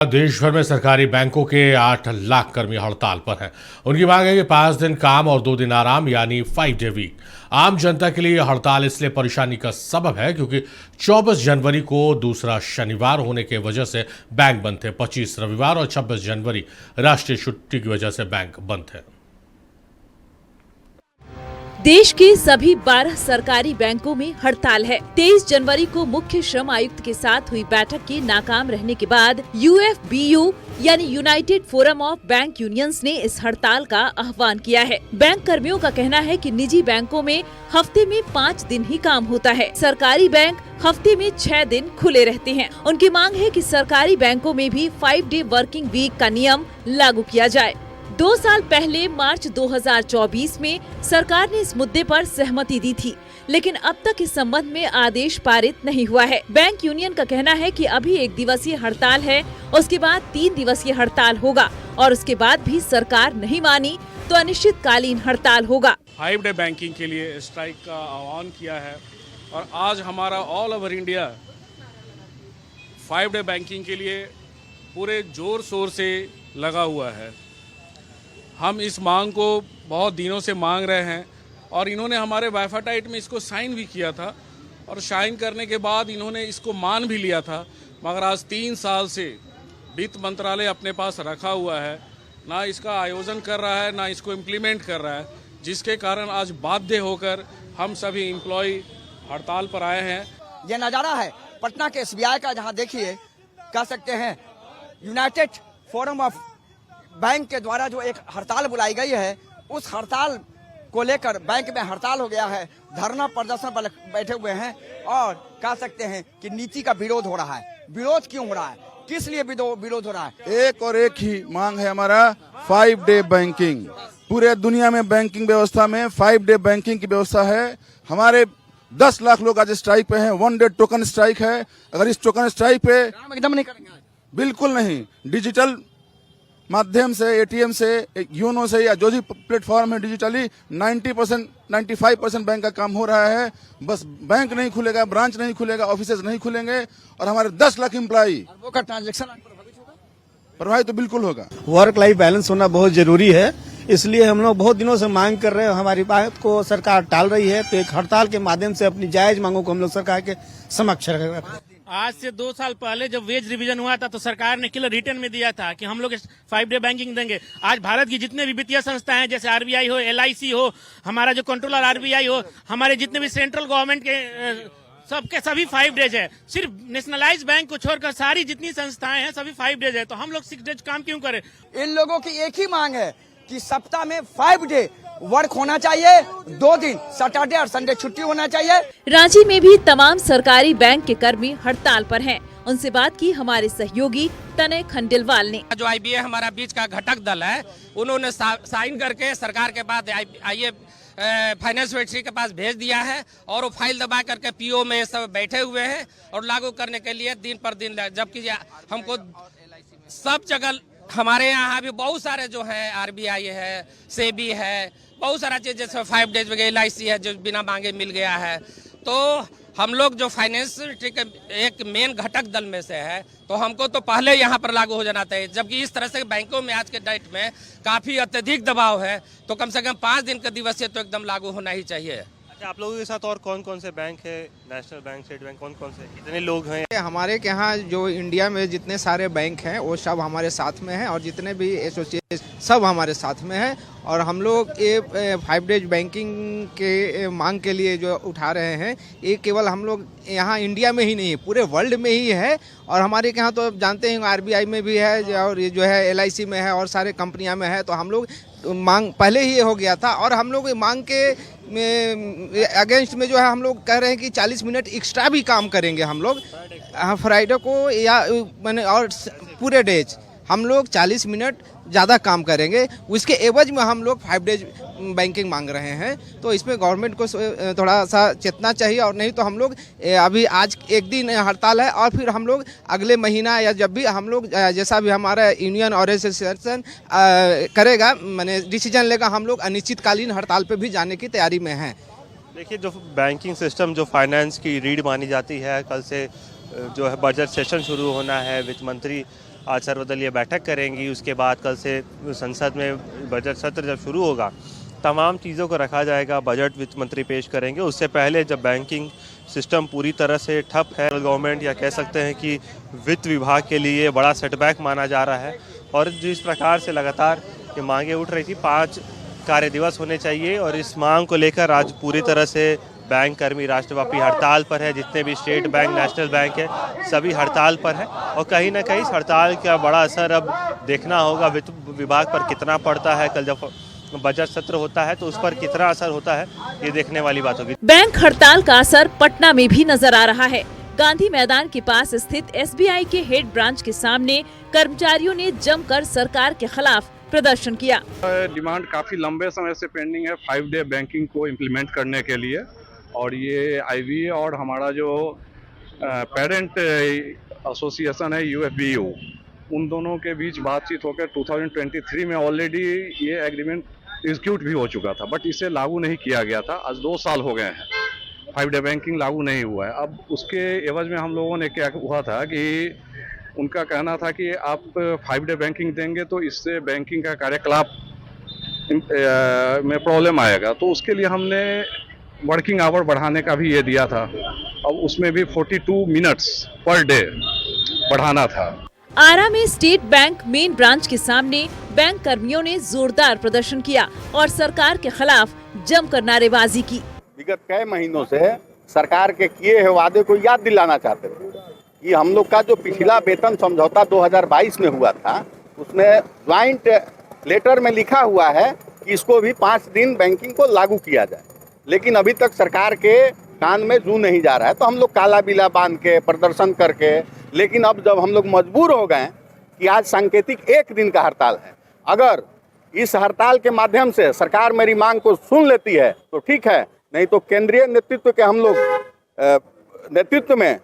देश भर में सरकारी बैंकों के 8 लाख कर्मी हड़ताल पर हैं। उनकी मांग है कि 5 दिन काम और 2 दिन आराम यानी 5 डे वीक। आम जनता के लिए यह हड़ताल इसलिए परेशानी का सबब है क्योंकि 24 जनवरी को दूसरा शनिवार होने की वजह से बैंक बंद थे। 25 रविवार और 26 जनवरी राष्ट्रीय छुट्टी की वजह से बैंक बंद थे। देश के सभी 12 सरकारी बैंकों में हड़ताल है। 23 जनवरी को मुख्य श्रम आयुक्त के साथ हुई बैठक के नाकाम रहने के बाद UFBU यानी United forum of bank unions ने इस हड़ताल का आह्वान किया है। बैंक कर्मियों का कहना है कि निजी बैंकों में हफ्ते में 5 दिन ही काम होता है, सरकारी बैंक हफ्ते में 6 दिन खुले रहते हैं। उनकी मांग है कि सरकारी बैंकों में भी 5 डे वर्किंग वीक का नियम लागू किया जाए। 2 साल पहले मार्च 2024 में सरकार ने इस मुद्दे पर सहमति दी थी, लेकिन अब तक इस संबंध में आदेश पारित नहीं हुआ है। बैंक यूनियन का कहना है कि अभी 1 दिवसीय हड़ताल है, उसके बाद 3 दिवसीय हड़ताल होगा और उसके बाद भी सरकार नहीं मानी तो अनिश्चितकालीन हड़ताल होगा। 5 डे बैंकिंग के लिए स्ट्राइक का आह्वान किया है और आज हमारा all over India 5 day banking के लिए पूरे जोर शोर से लगा हुआ है। हम इस मांग को बहुत दिनों से मांग रहे हैं और इन्होंने हमारे वाइफाटाइट में इसको साइन भी किया था और साइन करने के बाद इन्होंने इसको मान भी लिया था, मगर आज 3 साल से वित्त मंत्रालय अपने पास रखा हुआ है, ना इसका आयोजन कर रहा है ना इसको इम्प्लीमेंट कर रहा है, जिसके कारण आज बाध्य होकर हम सभी एम्प्लॉय हड़ताल पर आए हैं। ये नज़ारा है पटना के SBI का, जहाँ देखिए कह सकते हैं यूनाइटेड फोरम ऑफ बैंक के द्वारा जो एक हड़ताल बुलाई गई है, उस हड़ताल को लेकर बैंक में हड़ताल हो गया है। धरना प्रदर्शन पर बैठे हुए हैं और कह सकते हैं कि नीति का विरोध हो रहा है। विरोध क्यों हो रहा है, किस लिए विरोध हो रहा है? एक और एक ही मांग है हमारा, 5 डे बैंकिंग। पूरे दुनिया में बैंकिंग व्यवस्था में 5 डे बैंकिंग की व्यवस्था है। हमारे 10 लाख लोग आज स्ट्राइक पे हैं। 1 डे टोकन स्ट्राइक है। अगर इस टोकन स्ट्राइक पे एकदम नहीं करेंगे, बिल्कुल नहीं, डिजिटल माध्यम से, ATM से, यूनो से या जो भी प्लेटफॉर्म है, डिजिटली 90% 95% बैंक का काम हो रहा है। बस बैंक नहीं खुलेगा, ब्रांच नहीं खुलेगा, ऑफिसेज नहीं खुलेंगे और हमारे 10 लाख एम्प्लॉय वो का ट्रांजेक्शन प्रभावित तो बिल्कुल होगा। वर्क लाइफ बैलेंस होना बहुत जरूरी है, इसलिए हम लोग बहुत दिनों से मांग कर रहे हैं। हमारी बात को सरकार टाल रही है, तो एक हड़ताल के माध्यम से अपनी जायज मांगों को हम लोग सरकार के समक्ष रखेंगे। आज से 2 साल पहले जब वेज रिवीजन हुआ था तो सरकार ने क्लियर रिटर्न में दिया था कि हम लोग 5 डे बैंकिंग देंगे। आज भारत की जितने भी वित्तीय संस्थाएं हैं, जैसे RBI हो, LIC हो, हमारा जो कंट्रोलर RBI हो, हमारे जितने भी सेंट्रल गवर्नमेंट के सबके सभी 5 डेज है। सिर्फ नेशनलाइज बैंक को छोड़कर सारी जितनी संस्थाएं हैं सभी 5 डेज है, तो हम लोग 6 डेज काम क्यों करें? इन लोगों की एक ही मांग है कि सप्ताह में 5 डे वर्क होना चाहिए, 2 दिन सैटरडे और संडे छुट्टी होना चाहिए। रांची में भी तमाम सरकारी बैंक के कर्मी हड़ताल पर हैं। उनसे बात की हमारे सहयोगी तनय खंडेलवाल ने। जो IBA हमारा बीच का घटक दल है, उन्होंने साइन करके सरकार के पास IBA फाइनेंस मिनिस्ट्री के पास भेज दिया है और वो फाइल दबा करके PO में सब बैठे हुए हैं और लागू करने के लिए दिन पर दिन, जबकि हमको सब जगह हमारे यहाँ भी बहुत सारे जो है RBI है, SEBI है, बहुत सारा चीज जैसे 5 डेज वगैरह LIC है जो बिना मांगे मिल गया है। तो हम लोग जो फाइनेंस के एक मेन घटक दल में से है, तो हमको तो पहले यहाँ पर लागू हो जाना चाहिए, जबकि इस तरह से बैंकों में आज के डेट में काफी अत्यधिक दबाव है, तो कम से कम 5 दिन का दिवसीय तो एकदम लागू होना ही चाहिए। आप लोगों के साथ और कौन कौन से बैंक है? नेशनल बैंक, स्टेट बैंक, कौन कौन से, कितने लोग हैं? हमारे यहाँ जो इंडिया में जितने सारे बैंक हैं वो सब हमारे साथ में हैं और जितने भी एसोसिएशन सब हमारे साथ में हैं और हम लोग ये 5 डेज बैंकिंग के मांग के लिए जो उठा रहे हैं, ये केवल हम लोग यहाँ इंडिया में ही नहीं, पूरे वर्ल्ड में ही है। और हमारे यहाँ तो जानते हैं RBI में भी है और ये जो है LIC में है और सारे कंपनियाँ में है, तो हम लोग मांग पहले ही हो गया था और हम लोग मांग के अगेंस्ट में जो है हम लोग कह रहे हैं कि 40 मिनट एक्स्ट्रा भी काम करेंगे हम लोग फ्राइडे को या मैंने और पूरे डेज हम लोग 40 मिनट ज़्यादा काम करेंगे। उसके एवज में हम लोग 5 डेज बैंकिंग मांग रहे हैं, तो इसमें गवर्नमेंट को थोड़ा सा चेतना चाहिए और नहीं तो हम लोग अभी आज 1 दिन हड़ताल है और फिर हम लोग अगले महीना या जब भी हम लोग जैसा भी हमारा यूनियन और एसोसिएशन करेगा, मैंने डिसीजन लेगा, हम लोग अनिश्चितकालीन हड़ताल पर भी जाने की तैयारी में हैं। देखिए, जो बैंकिंग सिस्टम, जो फाइनेंस की रीढ़ मानी जाती है, कल से जो है बजट सेशन शुरू होना है, वित्त मंत्री आज सर्वदलीय बैठक करेंगी। उसके बाद कल से संसद में बजट सत्र जब शुरू होगा, तमाम चीज़ों को रखा जाएगा, बजट वित्त मंत्री पेश करेंगे। उससे पहले जब बैंकिंग सिस्टम पूरी तरह से ठप है, गवर्नमेंट या कह सकते हैं कि वित्त विभाग के लिए बड़ा सेटबैक माना जा रहा है। और जिस प्रकार से लगातार ये मांगे उठ रही थी, 5 कार्य दिवस होने चाहिए, और इस मांग को लेकर आज पूरी तरह से बैंक कर्मी राष्ट्रव्यापी हड़ताल पर है। जितने भी स्टेट बैंक, नेशनल बैंक है, सभी हड़ताल पर है। और कहीं ना कहीं इस हड़ताल का बड़ा असर अब देखना होगा वित्त विभाग पर कितना पड़ता है। कल जब बजट सत्र होता है तो उस पर कितना असर होता है, ये देखने वाली बात होगी। बैंक हड़ताल का असर पटना में भी नजर आ रहा है। गांधी मैदान के पास स्थित SBI के हेड ब्रांच के सामने कर्मचारियों ने जमकर सरकार के खिलाफ प्रदर्शन किया। डिमांड काफ़ी लंबे समय से पेंडिंग है 5 डे बैंकिंग को इम्प्लीमेंट करने के लिए, और ये IBA और हमारा जो पेरेंट एसोसिएशन है UFBU, उन दोनों के बीच बातचीत होकर 2023 में ऑलरेडी ये एग्रीमेंट एग्जीक्यूट भी हो चुका था, बट इसे लागू नहीं किया गया था। आज 2 साल हो गए हैं, 5 डे बैंकिंग लागू नहीं हुआ है। अब उसके एवज में हम लोगों ने क्या हुआ था कि उनका कहना था कि आप 5 डे बैंकिंग देंगे तो इससे बैंकिंग का कार्यकलाप में प्रॉब्लम आएगा, तो उसके लिए हमने वर्किंग आवर बढ़ाने का भी ये दिया था। अब उसमें भी 42 मिनट्स पर डे बढ़ाना था। आरा में स्टेट बैंक मेन ब्रांच के सामने बैंक कर्मियों ने जोरदार प्रदर्शन किया और सरकार के खिलाफ जमकर नारेबाजी की। विगत कई महीनों से सरकार के किए हुए वादे को याद दिलाना चाहते थे कि हम लोग का जो पिछला वेतन समझौता 2022 में हुआ था, उसमें ज्वाइंट लेटर में लिखा हुआ है कि इसको भी 5 दिन बैंकिंग को लागू किया जाए, लेकिन अभी तक सरकार के कान में जू नहीं जा रहा है। तो हम लोग काला बिला बांध के प्रदर्शन करके, लेकिन अब जब हम लोग मजबूर हो गए कि आज सांकेतिक 1 दिन का हड़ताल है, अगर इस हड़ताल के माध्यम से सरकार मेरी मांग को सुन लेती है तो ठीक है, नहीं तो केंद्रीय नेतृत्व के हम लोग नेतृत्व में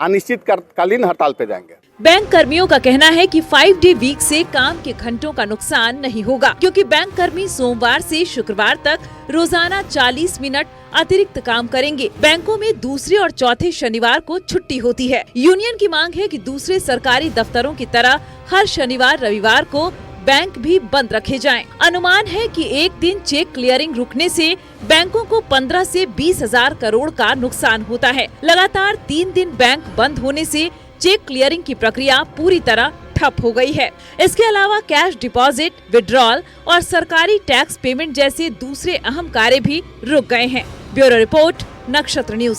अनिश्चितकालीन हड़ताल पे जाएंगे। बैंक कर्मियों का कहना है कि 5 डे वीक से काम के घंटों का नुकसान नहीं होगा, क्योंकि बैंक कर्मी सोमवार से शुक्रवार तक रोजाना 40 मिनट अतिरिक्त काम करेंगे। बैंकों में दूसरे और चौथे शनिवार को छुट्टी होती है। यूनियन की मांग है कि दूसरे सरकारी दफ्तरों की तरह हर शनिवार रविवार को बैंक भी बंद रखे जाएं। अनुमान है कि एक दिन चेक क्लियरिंग रुकने से बैंकों को 15 से 20 हजार करोड़ का नुकसान होता है। लगातार 3 दिन बैंक बंद होने से चेक क्लियरिंग की प्रक्रिया पूरी तरह ठप हो गई है। इसके अलावा कैश डिपॉजिट, विड्रॉल और सरकारी टैक्स पेमेंट जैसे दूसरे अहम कार्य भी रुक गए हैं। ब्यूरो रिपोर्ट, नक्षत्र न्यूज।